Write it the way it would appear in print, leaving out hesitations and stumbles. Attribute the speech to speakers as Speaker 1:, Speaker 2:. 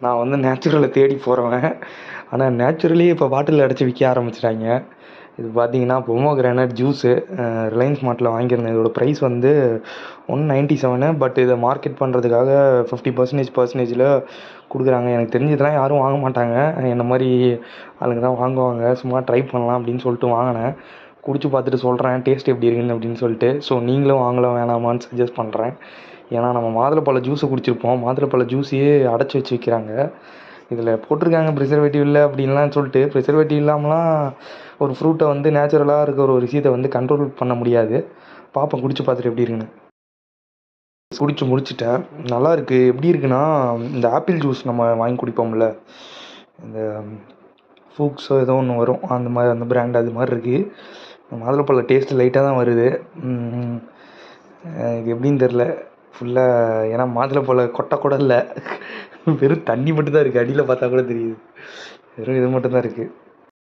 Speaker 1: நான் வந்து நேச்சுரலை தேடி போகிறவன். ஆனால் நேச்சுரலி இப்போ பாட்டிலில் அடைச்சி விற்க ஆரம்பிச்சிட்டாங்க. இது பார்த்தீங்கன்னா பொமோகிரானட் ஜூஸு ரிலையன்ஸ் மார்ட்டில் வாங்கியிருந்தேன். இதோட ப்ரைஸ் வந்து 197. பட் இதை மார்க்கெட் பண்ணுறதுக்காக 50% கொடுக்குறாங்க. எனக்கு தெரிஞ்சதெல்லாம் யாரும் வாங்க மாட்டாங்க, என்ன மாதிரி ஆளுங்க தான் வாங்குவாங்க. சும்மா ட்ரை பண்ணலாம் அப்படின்னு சொல்லிட்டு வாங்கினேன். குடிச்சு பார்த்துட்டு சொல்கிறேன் டேஸ்ட் எப்படி இருக்குன்னு அப்படின்னு சொல்லிட்டு. ஸோ நீங்களும் வாங்கலாம் வேணாமான்னு சஜஸ்ட் பண்ணுறேன். ஏன்னா நம்ம மாதுளப்பழ ஜூஸை குடிச்சிருப்போம், மாதுளப்பழ ஜூஸையே அடைச்சி வச்சு விற்கிறாங்க. இதில் போட்டிருக்காங்க ப்ரிசர்வேட்டிவ் இல்லை அப்படின்லாம் சொல்லிட்டு. ப்ரிசர்வேட்டிவ் இல்லாமலாம் ஒரு ஃப்ரூட்டை வந்து நேச்சுரலாக இருக்கிற ஒரு விஷயத்தை வந்து கண்ட்ரோல் பண்ண முடியாது. பார்ப்போம் குடிச்சு பார்த்துட்டு எப்படி இருக்குன்னு. குடிச்சு முடிச்சிட்டேன். நல்லா இருக்குது. எப்படி இருக்குன்னா, இந்த ஆப்பிள் ஜூஸ் நம்ம வாங்கி குடிப்போம்ல, இந்த ஃபூக்ஸோ ஏதோ ஒன்று வரும், அந்த மாதிரி அந்த பிராண்ட் அது மாதிரி இருக்குது. மாதுளப்பழ டேஸ்ட்டு லைட்டாக தான் வருது. இது எப்படின்னு தெரில ஃபுல்லாக. ஏன்னா மாதுளப்பழ கொட்டை கூட இல்லை, வெறும் தண்ணி மட்டும்தான் இருக்குது. அடியில் பார்த்தா கூட தெரியுது, வெறும் இது மட்டும்தான் இருக்குது.